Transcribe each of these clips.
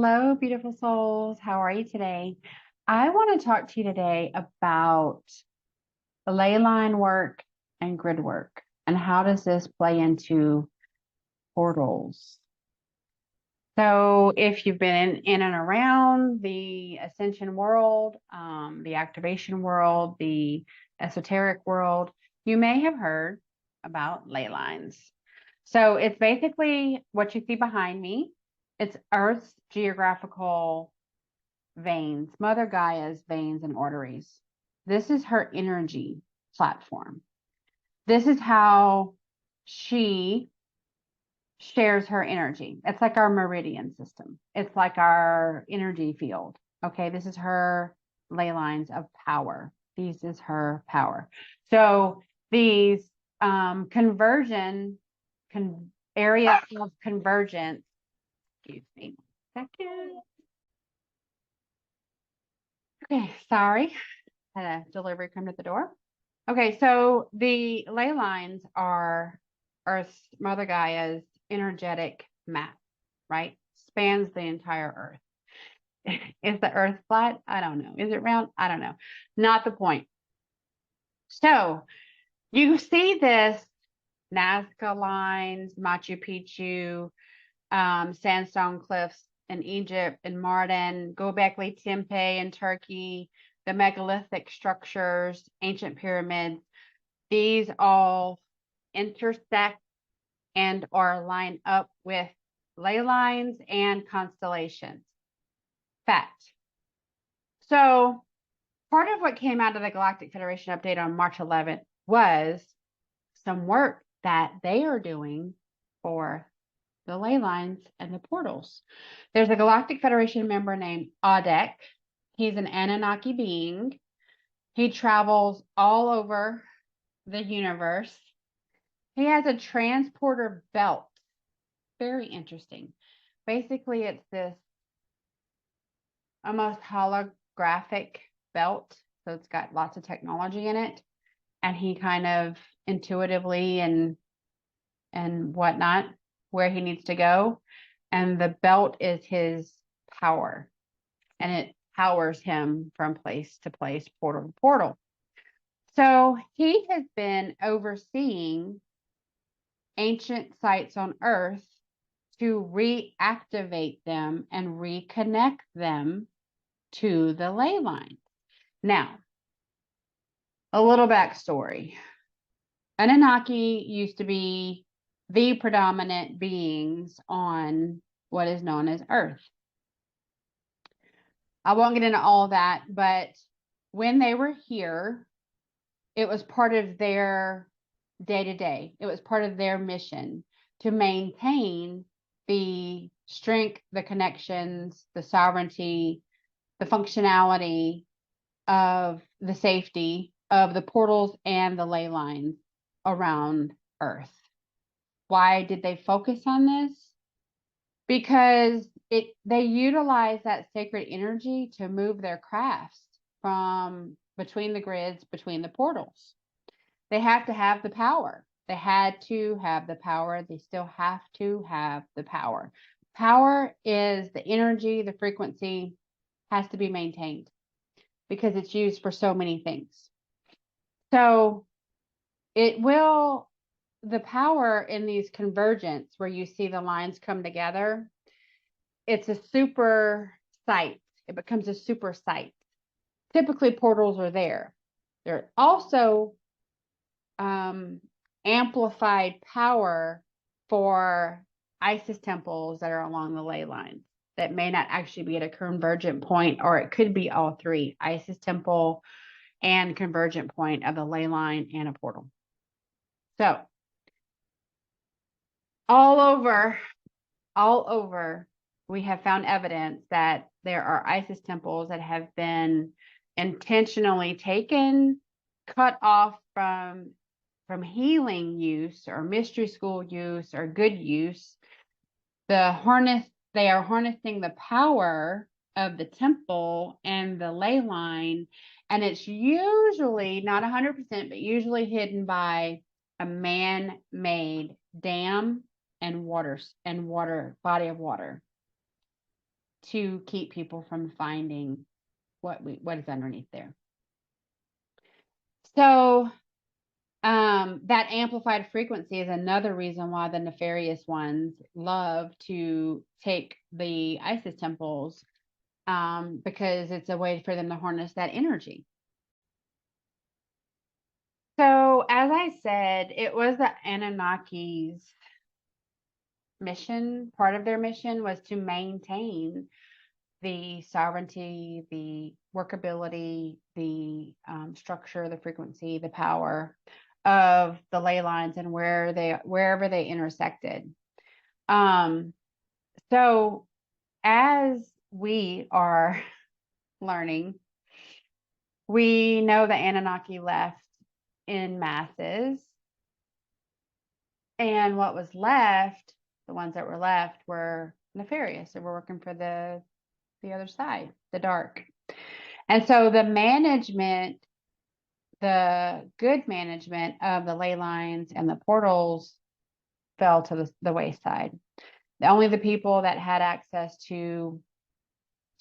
Hello, beautiful souls. How are you today? I want to talk to you today about the ley line work and grid work, and how does this play into portals. So if you've been in and around the ascension world, the activation world, the esoteric world, you may have heard about ley lines. So it's basically what you see behind me. It's Earth's geographical veins, Mother Gaia's veins and arteries. This is her energy platform. This is how she shares her energy. It's like our meridian system. It's like our energy field. Okay, this is her ley lines of power. This is her power. So these areas of convergence, excuse me, second. Okay, sorry. Had a delivery come to the door. Okay, so the ley lines are Earth's, Mother Gaia's energetic map, right? Spans the entire Earth. Is the Earth flat? I don't know. Is it round? I don't know. Not the point. So you see this Nazca lines, Machu Picchu, sandstone cliffs in Egypt and Mardin, Göbekli Tepe in Turkey, the megalithic structures, ancient pyramids. These all intersect and or line up with ley lines and constellations. Fact. So part of what came out of the Galactic Federation update on March 11th was some work that they are doing for the ley lines and the portals. There's a Galactic Federation member named Adek. He's an Anunnaki being. He travels all over the universe. He has a transporter belt. Very interesting. Basically, it's this almost holographic belt. So it's got lots of technology in it. And he kind of intuitively and whatnot, where he needs to go. And the belt is his power. And it powers him from place to place, portal to portal. So he has been overseeing ancient sites on Earth to reactivate them and reconnect them to the ley lines. Now, a little backstory. Anunnaki used to be the predominant beings on what is known as Earth. I won't get into all that, but when they were here, it was part of their day-to-day. It was part of their mission to maintain the strength, the connections, the sovereignty, the functionality of the safety of the portals and the ley lines around Earth. Why did they focus on this? Because they utilize that sacred energy to move their crafts from between the grids, between the portals. They have to have the power. They had to have the power. They still have to have the power. Power is the energy, the frequency has to be maintained because it's used for so many things. So the power in these convergence where you see the lines come together, it's a super site. It becomes a super site. Typically portals are there. They're also amplified power for Isis temples that are along the ley lines that may not actually be at a convergent point, or it could be all three, Isis temple and convergent point of the ley line and a portal. So all over, we have found evidence that there are Isis temples that have been intentionally taken, cut off from healing use or mystery school use or good use. They are harnessing the power of the temple and the ley line, and it's usually not 100%, but usually hidden by a man-made dam and body of water. to keep people from finding what is underneath there. So that amplified frequency is another reason why the nefarious ones love to take the Isis temples, because it's a way for them to harness that energy. So, as I said, it was the Anunnaki's mission. Part of their mission was to maintain the sovereignty, the workability, the structure, the frequency, the power of the ley lines and wherever they intersected. So as we are learning, we know the Anunnaki left in masses, and what was left, the ones that were left, were nefarious. They were working for the other side, the dark. And so the management, the good management of the ley lines and the portals fell to the wayside. Only the people that had access to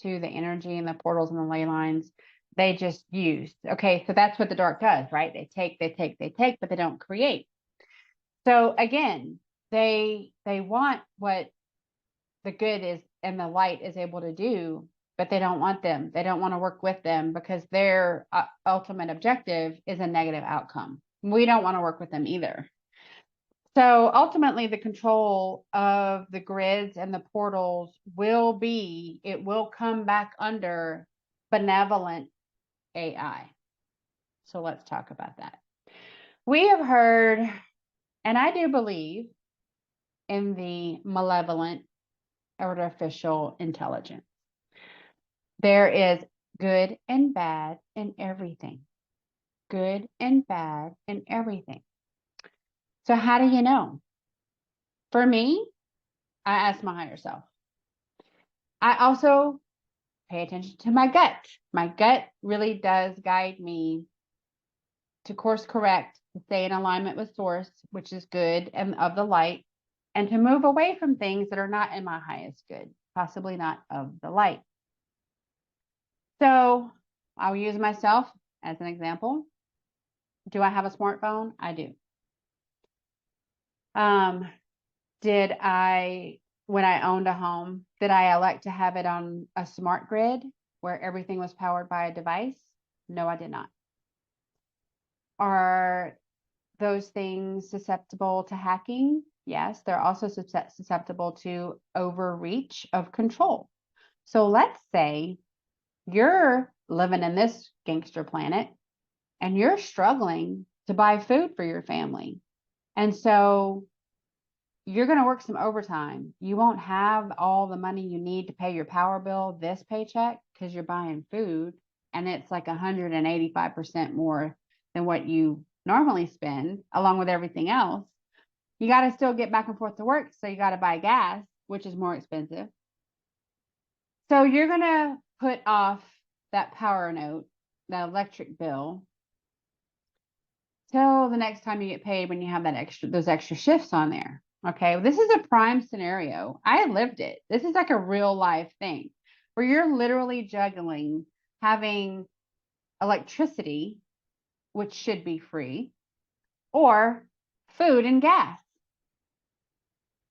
the energy and the portals and the ley lines, they just used. Okay, so that's what the dark does, right? They take, but they don't create. So again, they want what the good is and the light is able to do, but they don't want them. They don't want to work with them because their ultimate objective is a negative outcome. We don't want to work with them either. So ultimately, the control of the grids and the portals it will come back under benevolent AI. So let's talk about that. We have heard, and I do believe in the malevolent artificial intelligence. There is good and bad in everything. Good and bad in everything. So how do you know? For me, I ask my higher self. I also pay attention to my gut. My gut really does guide me to course correct, to stay in alignment with source, which is good and of the light, and to move away from things that are not in my highest good, possibly not of the light. So I'll use myself as an example. Do I have a smartphone? I do. Did I, when I owned a home, did I elect to have it on a smart grid where everything was powered by a device? No, I did not. Are those things susceptible to hacking? Yes, they're also susceptible to overreach of control. So let's say you're living in this gangster planet and you're struggling to buy food for your family. And so you're going to work some overtime. You won't have all the money you need to pay your power bill this paycheck because you're buying food and it's like 185% more than what you normally spend, along with everything else. You got to still get back and forth to work. So you got to buy gas, which is more expensive. So you're going to put off that power note, that electric bill, till the next time you get paid when you have those extra shifts on there. Okay, well, this is a prime scenario. I lived it. This is like a real life thing where you're literally juggling having electricity, which should be free, or food and gas.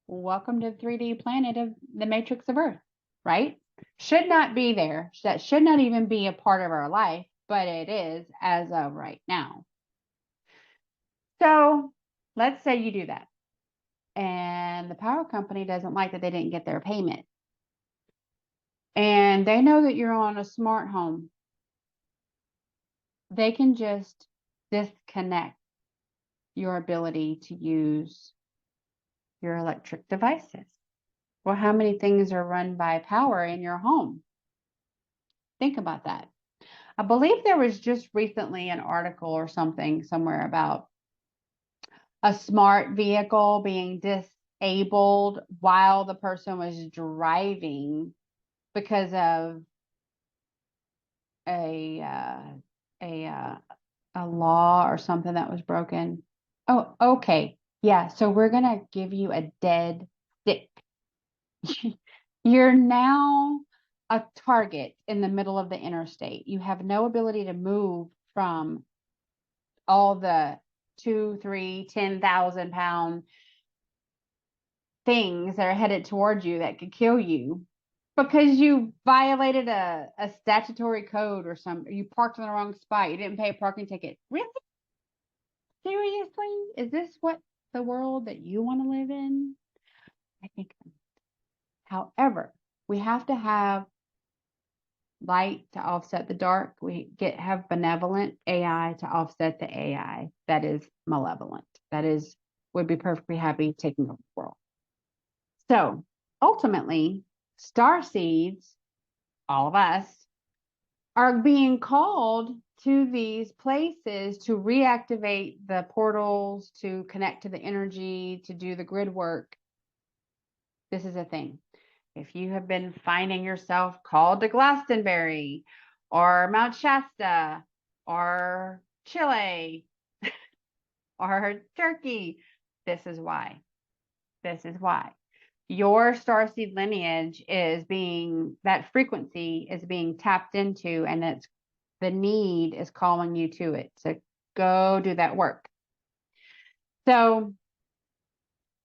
Welcome to the 3D planet of the matrix of Earth, right? Should not be there. That should not even be a part of our life, but it is as of right now. So let's say you do that. And the power company doesn't like that they didn't get their payment. And they know that you're on a smart home. They can just disconnect your ability to use your electric devices. Well, how many things are run by power in your home? Think about that. I believe there was just recently an article or something somewhere about a smart vehicle being disabled while the person was driving because of a law or something that was broken. Oh, okay. Yeah. So we're going to give you a dead stick. You're now a target in the middle of the interstate. You have no ability to move from all the 2, 3, 10,000 pound things that are headed towards you that could kill you because you violated a statutory code or something. You parked in the wrong spot. You didn't pay a parking ticket. Really? Seriously? Is this what the world that you want to live in? I think. However, we have to have light to offset the dark. We have benevolent AI to offset the AI that is malevolent. That is would be perfectly happy taking over the world. So ultimately, star seeds, all of us, are being called to these places to reactivate the portals, to connect to the energy, to do the grid work. This is a thing. If you have been finding yourself called to Glastonbury or Mount Shasta or Chile or Turkey, this is why. This is why. Your starseed lineage is being, that frequency is being tapped into, and it's the need is calling you to it. So go do that work. So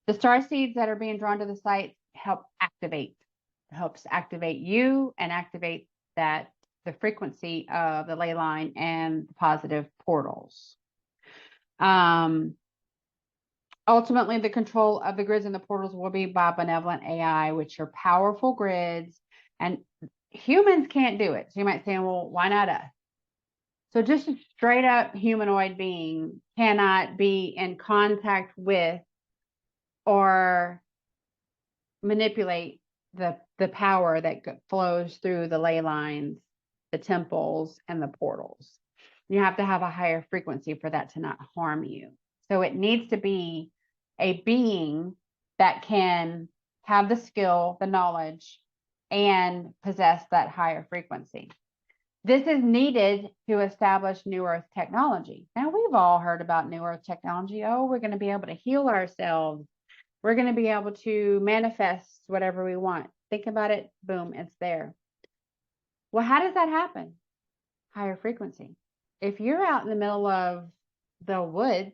the starseeds that are being drawn to the site helps activate you and activate that the frequency of the ley line and the positive portals. Ultimately, the control of the grids and the portals will be by benevolent AI, which are powerful grids, and humans can't do it. So you might say, well, why not us? So just a straight up humanoid being cannot be in contact with or manipulate the power that flows through the ley lines, the temples, and the portals. You have to have a higher frequency for that to not harm you. So it needs to be a being that can have the skill, the knowledge, and possess that higher frequency. This is needed to establish New Earth technology. Now, we've all heard about New Earth technology. Oh, we're going to be able to heal ourselves. We're going to be able to manifest whatever we want. Think about it. Boom, it's there. Well, how does that happen? Higher frequency. If you're out in the middle of the woods,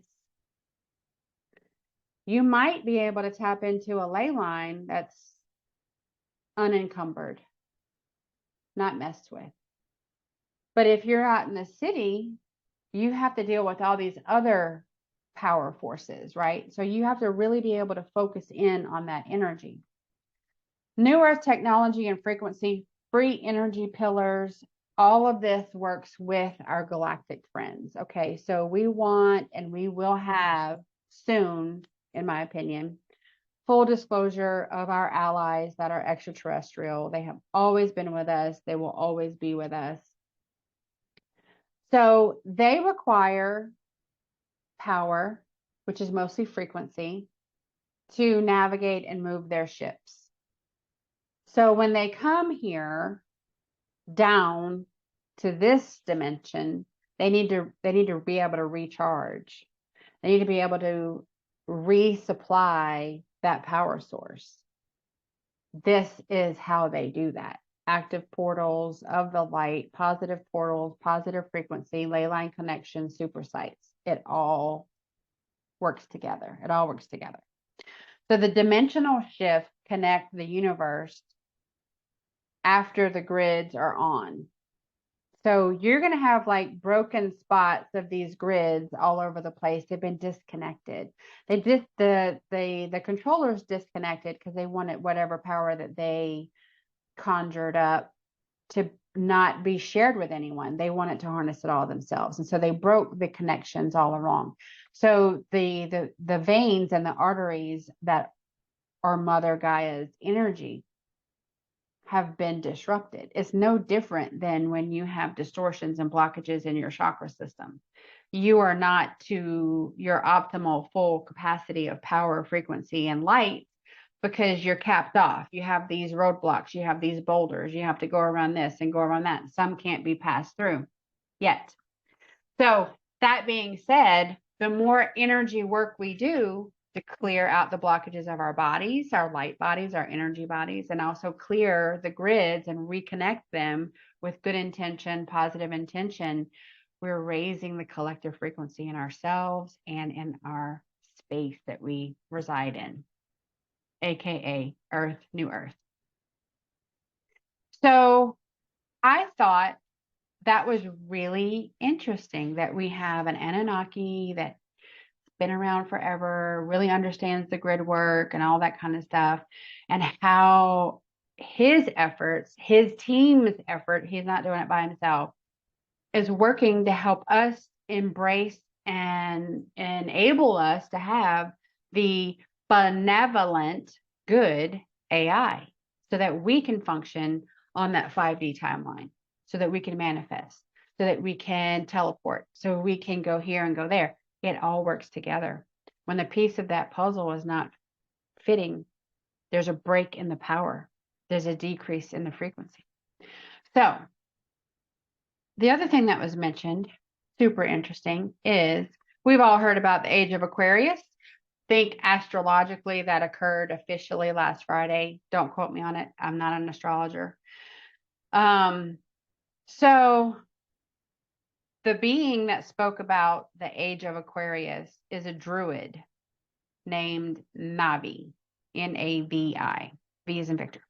you might be able to tap into a ley line that's unencumbered, not messed with. But if you're out in the city, you have to deal with all these other power forces, right? So you have to really be able to focus in on that energy. New Earth technology and frequency, free energy pillars, all of this works with our galactic friends. Okay, so we want and we will have soon, in my opinion, full disclosure of our allies that are extraterrestrial. They have always been with us. They will always be with us. So they require power, which is mostly frequency, to navigate and move their ships. So when they come here down to this dimension, they need to be able to recharge. They need to be able to resupply that power source. This is how they do that. Active portals of the light, positive portals, positive frequency, ley line connection, super sites. It all works together. It all works together. So the dimensional shift connect the universe after the grids are on. So you're going to have like broken spots of these grids all over the place. They've been disconnected. The controllers disconnected because they wanted whatever power that they conjured up to not be shared with anyone. They wanted to harness it all themselves. And so they broke the connections all along. So the veins and the arteries that are Mother Gaia's energy have been disrupted. It's no different than when you have distortions and blockages in your chakra system. You are not to your optimal full capacity of power, frequency, and light because you're capped off. You have these roadblocks, you have these boulders, you have to go around this and go around that. Some can't be passed through yet. So that being said, the more energy work we do, to clear out the blockages of our bodies, our light bodies, our energy bodies, and also clear the grids and reconnect them with good intention, positive intention. We're raising the collective frequency in ourselves and in our space that we reside in, aka Earth, New Earth. So I thought that was really interesting that we have an Anunnaki that's been around forever, really understands the grid work and all that kind of stuff, and how his efforts, his team's effort, he's not doing it by himself, is working to help us embrace and enable us to have the benevolent, good AI so that we can function on that 5D timeline, so that we can manifest, so that we can teleport, so we can go here and go there. It all works together. When the piece of that puzzle is not fitting, there's a break in the power. There's a decrease in the frequency. So the other thing that was mentioned, super interesting, is we've all heard about the age of Aquarius. Think astrologically that occurred officially last Friday. Don't quote me on it. I'm not an astrologer. So the being that spoke about the age of Aquarius is a druid named Navi, Navi. V is in Victor.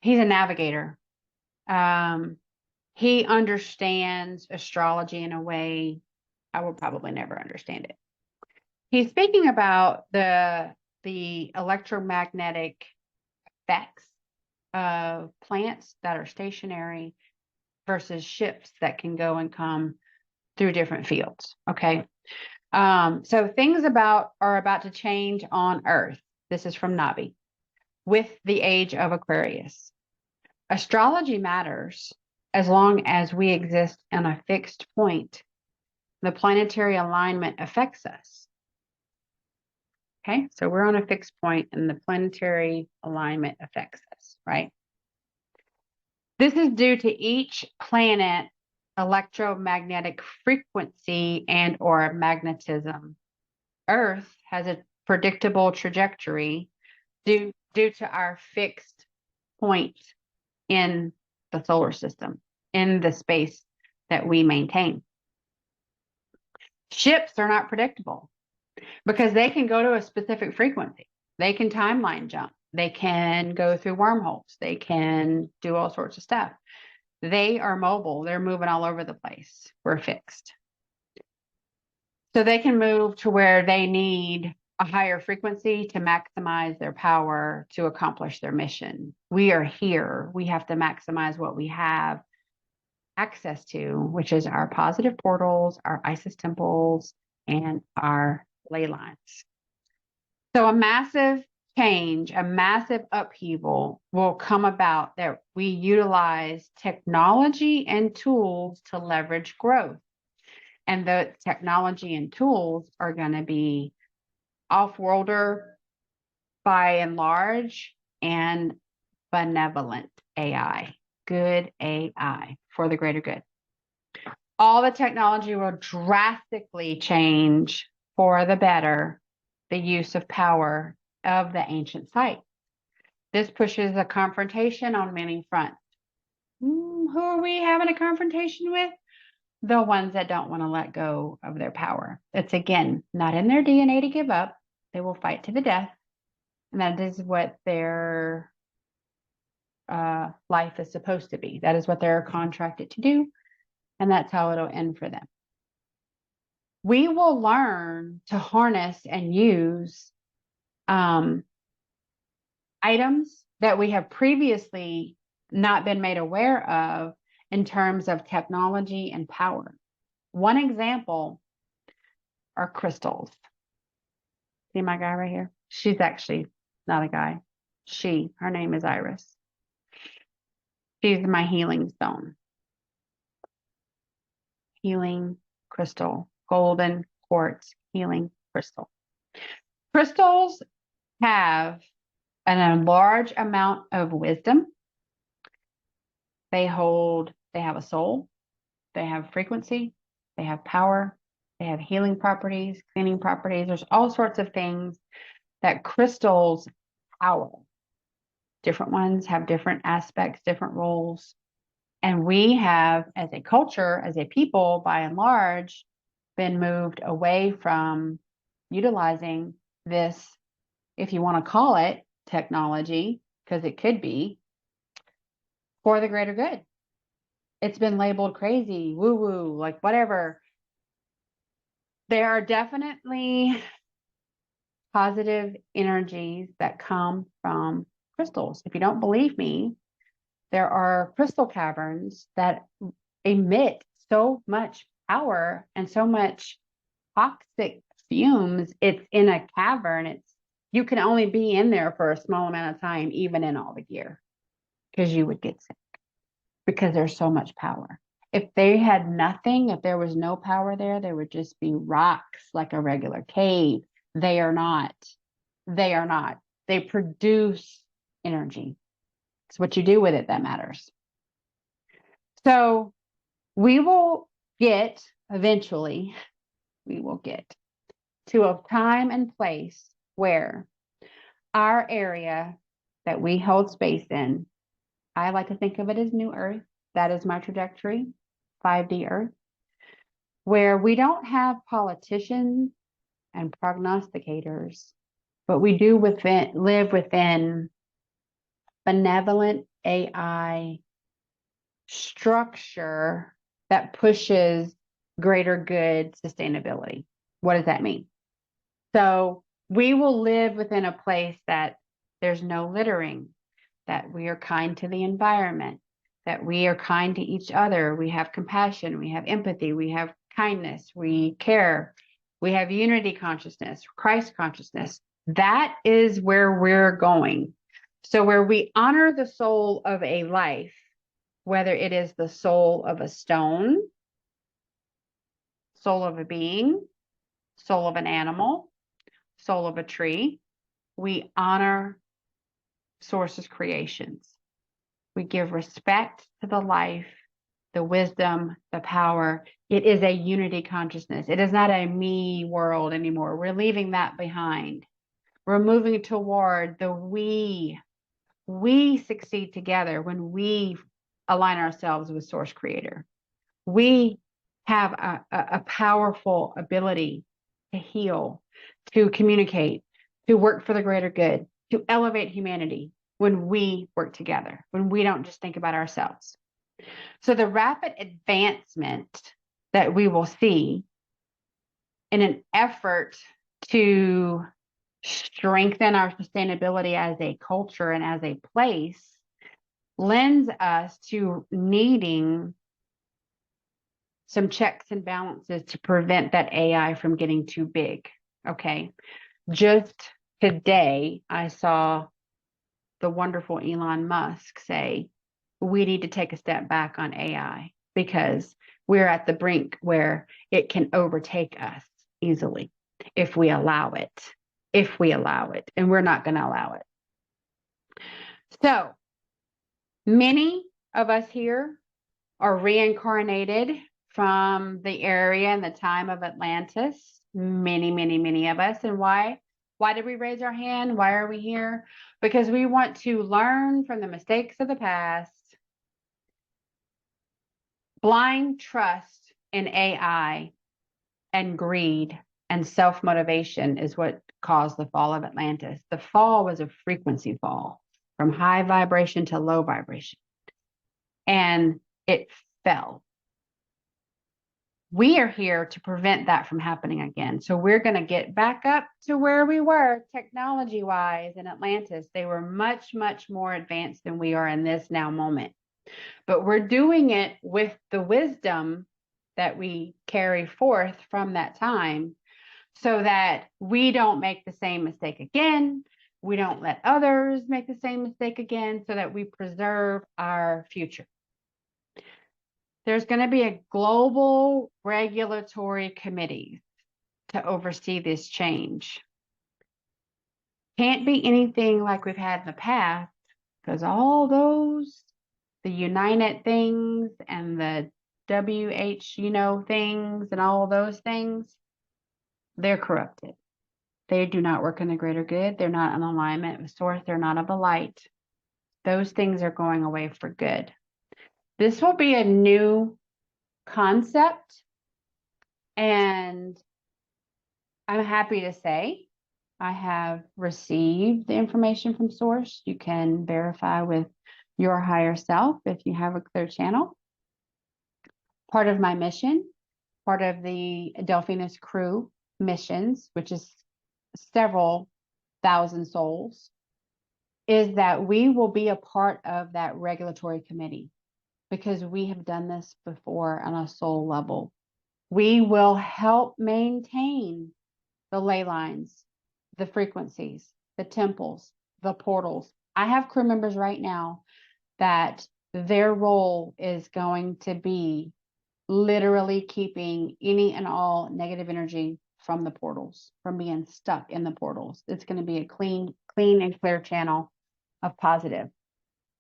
He's a navigator. He understands astrology in a way I will probably never understand it. He's speaking about the electromagnetic effects of plants that are stationary versus ships that can go and come through different fields. Okay. So things are about to change on Earth. This is from Navi with the age of Aquarius. Astrology matters as long as we exist on a fixed point. The planetary alignment affects us. Okay, so we're on a fixed point and the planetary alignment affects us, right? This is due to each planet electromagnetic frequency and or magnetism. Earth has a predictable trajectory due to our fixed point in the solar system, in the space that we maintain. Ships are not predictable because they can go to a specific frequency. They can timeline jump. They can go through wormholes. They can do all sorts of stuff. They are mobile. They're moving all over the place. We're fixed. So they can move to where they need a higher frequency to maximize their power to accomplish their mission. We are here. We have to maximize what we have access to, which is our positive portals, our Isis temples, and our ley lines. So a massive change, a massive upheaval will come about that we utilize technology and tools to leverage growth. And the technology and tools are going to be off-worlder by and large and benevolent AI, good AI for the greater good. All the technology will drastically change for the better the use of power of the ancient site. This pushes a confrontation on many fronts. Who are we having a confrontation with? The ones that don't want to let go of their power. It's, again, not in their DNA to give up. They will fight to the death. And that is what their life is supposed to be. That is what they're contracted to do. And that's how it'll end for them. We will learn to harness and use items that we have previously not been made aware of in terms of technology and power. One example are crystals. See my guy right here? She's actually not a guy. Her name is Iris. She's my healing stone. Healing crystal, golden quartz healing crystal. Crystals have a large amount of wisdom. They have a soul. They have frequency. They have power. They have healing properties, cleaning properties. There's all sorts of things that crystals power. Different ones have different aspects, different roles. And we have, as a culture, as a people, by and large, been moved away from utilizing this, if you want to call it technology, because it could be, for the greater good. It's been labeled crazy, woo-woo, like whatever. There are definitely positive energies that come from crystals. If you don't believe me, there are crystal caverns that emit so much power and so much toxic fumes. It's in a cavern. You can only be in there for a small amount of time, even in all the gear, because you would get sick because there's so much power. If they had nothing, if there was no power there, there would just be rocks like a regular cave. They are not. They are not. They produce energy. It's what you do with it that matters. So we will get, eventually, we will get to a time and place where our area that we hold space in, I like to think of it as New Earth. That is my trajectory, 5D Earth, where we don't have politicians and prognosticators, but we do live within benevolent AI structure that pushes greater good sustainability. What does that mean? So we will live within a place that there's no littering, that we are kind to the environment, that we are kind to each other. We have compassion, we have empathy, we have kindness, we care, we have unity consciousness, Christ consciousness. That is where we're going. So where we honor the soul of a life, whether it is the soul of a stone, soul of a being, soul of an animal, soul of a tree, we honor Source's creations. We give respect to the life, the wisdom, the power. It is a unity consciousness. It is not a me world anymore. We're leaving that behind. We're moving toward the we. We succeed together when we align ourselves with Source Creator. We have a powerful ability to heal, to communicate, to work for the greater good, to elevate humanity when we work together, when we don't just think about ourselves. So the rapid advancement that we will see in an effort to strengthen our sustainability as a culture and as a place lends us to needing some checks and balances to prevent that AI from getting too big. Okay. Just today, I saw the wonderful Elon Musk say, we need to take a step back on AI because we're at the brink where it can overtake us easily if we allow it, and we're not going to allow it. So many of us here are reincarnated from the area and the time of Atlantis. Many, many, many of us. And why? Why did we raise our hand? Why are we here? Because we want to learn from the mistakes of the past. Blind trust in AI and greed and self-motivation is what caused the fall of Atlantis. The fall was a frequency fall from high vibration to low vibration. And it fell. We are here to prevent that from happening again. So we're going to get back up to where we were technology-wise in Atlantis. They were much, much more advanced than we are in this now moment. But we're doing it with the wisdom that we carry forth from that time so that we don't make the same mistake again. We don't let others make the same mistake again so that we preserve our future. There's going to be a global regulatory committee to oversee this change. Can't be anything like we've had in the past because all those, the United things and the things and all of those things, they're corrupted. They do not work in the greater good. They're not in alignment with source. They're not of the light. Those things are going away for good. This will be a new concept, and I'm happy to say I have received the information from source. You can verify with your higher self if you have a clear channel. Part of my mission, part of the Delphinus crew missions, which is several thousand souls, is that we will be a part of that regulatory committee, because we have done this before on a soul level. We will help maintain the ley lines, the frequencies, the temples, the portals. I have crew members right now that their role is going to be literally keeping any and all negative energy from the portals, from being stuck in the portals. It's going to be a clean and clear channel of positive.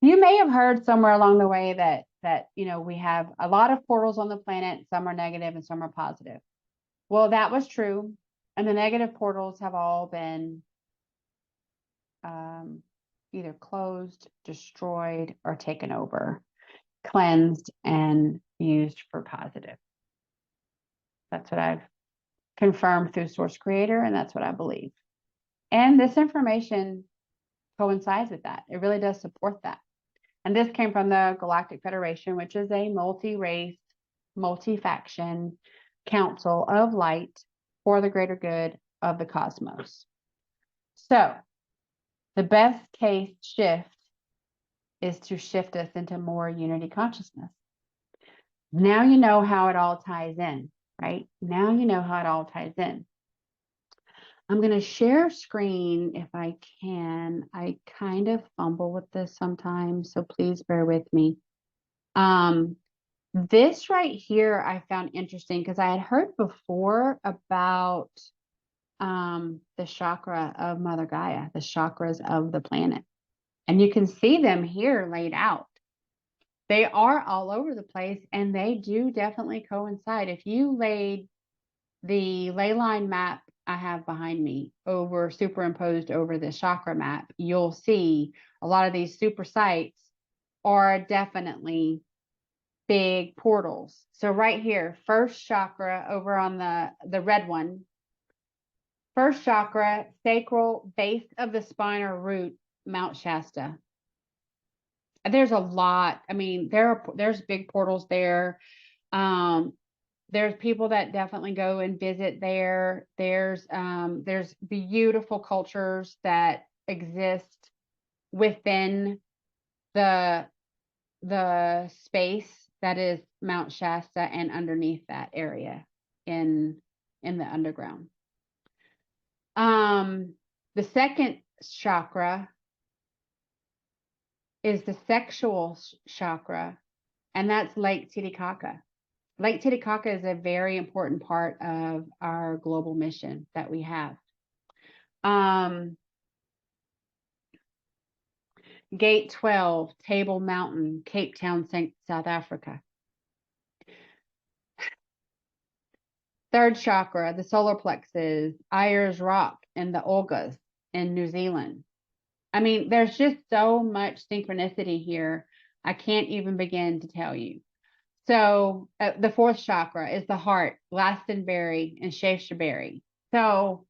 You may have heard somewhere along the way that we have a lot of portals on the planet. Some are negative and some are positive. Well, that was true. And the negative portals have all been either closed, destroyed, or taken over, cleansed, and used for positive. That's what I've confirmed through Source Creator, and that's what I believe. And this information coincides with that. It really does support that. And this came from the Galactic Federation, which is a multi-race, multi-faction council of light for the greater good of the cosmos. So the best case shift is to shift us into more unity consciousness. Now you know how it all ties in, right? Now you know how it all ties in. I'm going to share screen if I can. I kind of fumble with this sometimes, so please bear with me. This right here I found interesting because I had heard before about the chakra of Mother Gaia, the chakras of the planet. And you can see them here laid out. They are all over the place, and they do definitely coincide. If you laid the ley line map I have behind me superimposed over the chakra map, you'll see a lot of these super sites are definitely big portals. So right here, first chakra over on the red one, first chakra, sacral, base of the spine or root, Mount Shasta. There's a lot. I mean, there's big portals there. There's people that definitely go and visit there. There's beautiful cultures that exist within the space that is Mount Shasta and underneath that area in the underground. The second chakra is the sexual chakra, and that's Lake Titicaca. Lake Titicaca is a very important part of our global mission that we have. Gate 12, Table Mountain, Cape Town, South Africa. Third chakra, the solar plexus, Ayers Rock and the Olgas in New Zealand. I mean, there's just so much synchronicity here. I can't even begin to tell you. So the fourth chakra is the heart, Glastonbury and Shaftesbury. So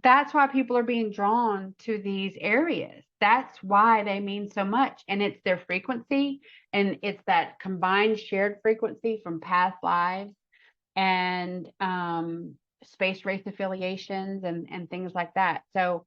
that's why people are being drawn to these areas. That's why they mean so much. And it's their frequency, and it's that combined shared frequency from past lives and space race affiliations and things like that. So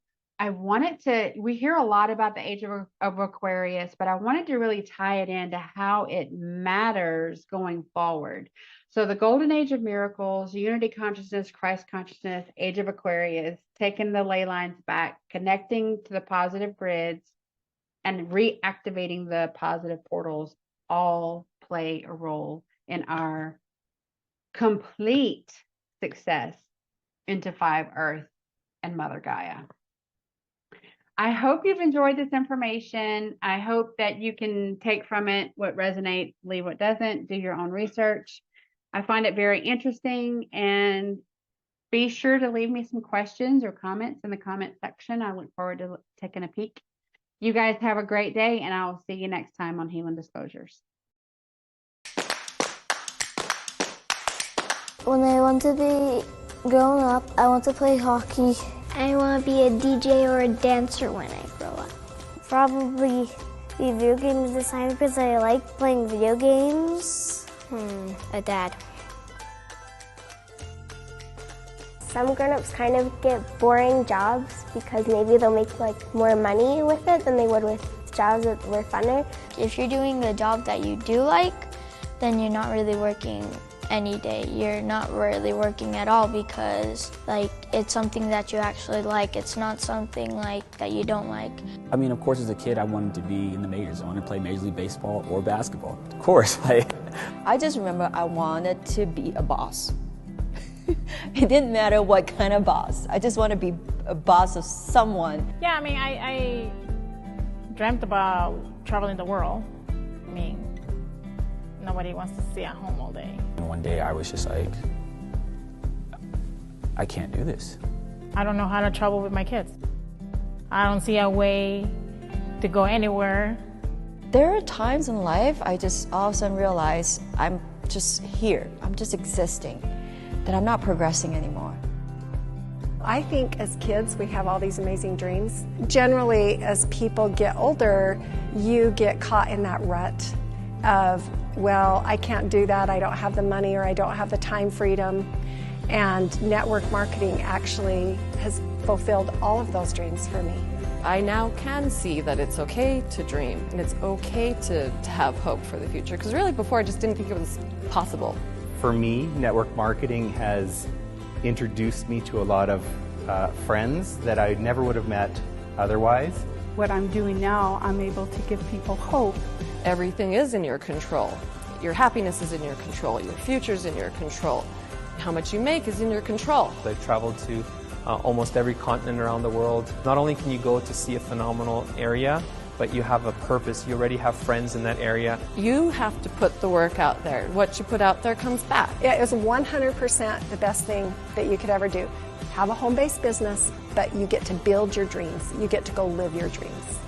we hear a lot about the age of Aquarius, but I wanted to really tie it into how it matters going forward. So the golden age of miracles, unity consciousness, Christ consciousness, age of Aquarius, taking the ley lines back, connecting to the positive grids, and reactivating the positive portals all play a role in our complete success into 5 Earth and Mother Gaia. I hope you've enjoyed this information. I hope that you can take from it what resonates, leave what doesn't, do your own research. I find it very interesting, and be sure to leave me some questions or comments in the comment section. I look forward to taking a peek. You guys have a great day, and I will see you next time on Healing Disclosures. When I want to be grown up, I want to play hockey. I want to be a DJ or a dancer when I grow up. Probably be video games designer because I like playing video games. A dad. Some grown-ups kind of get boring jobs because maybe they'll make like more money with it than they would with jobs that were funner. If you're doing the job that you do like, then you're not really working any day. You're not really working at all because like it's something that you actually like. It's not something like that you don't like. I mean, of course, as a kid, I wanted to be in the majors. I wanted to play Major League Baseball or basketball. Of course. I just remember I wanted to be a boss. It didn't matter what kind of boss. I just want to be a boss of someone. Yeah, I mean, I dreamt about traveling the world. I mean, nobody wants to stay at home all day. And one day I was just like, I can't do this. I don't know how to travel with my kids. I don't see a way to go anywhere. There are times in life I just all of a sudden realize I'm just here. I'm just existing. That I'm not progressing anymore. I think as kids we have all these amazing dreams. Generally, as people get older, you get caught in that rut of, well, I can't do that, I don't have the money, or I don't have the time freedom. And network marketing actually has fulfilled all of those dreams for me. I now can see that it's okay to dream and it's okay to have hope for the future, because really before I just didn't think it was possible. For me, network marketing has introduced me to a lot of friends that I never would have met otherwise. What I'm doing now, I'm able to give people hope. Everything is in your control. Your happiness is in your control. Your future's in your control. How much you make is in your control. I've traveled to almost every continent around the world. Not only can you go to see a phenomenal area, but you have a purpose. You already have friends in that area. You have to put the work out there. What you put out there comes back. It is 100% the best thing that you could ever do. Have a home-based business, but you get to build your dreams. You get to go live your dreams.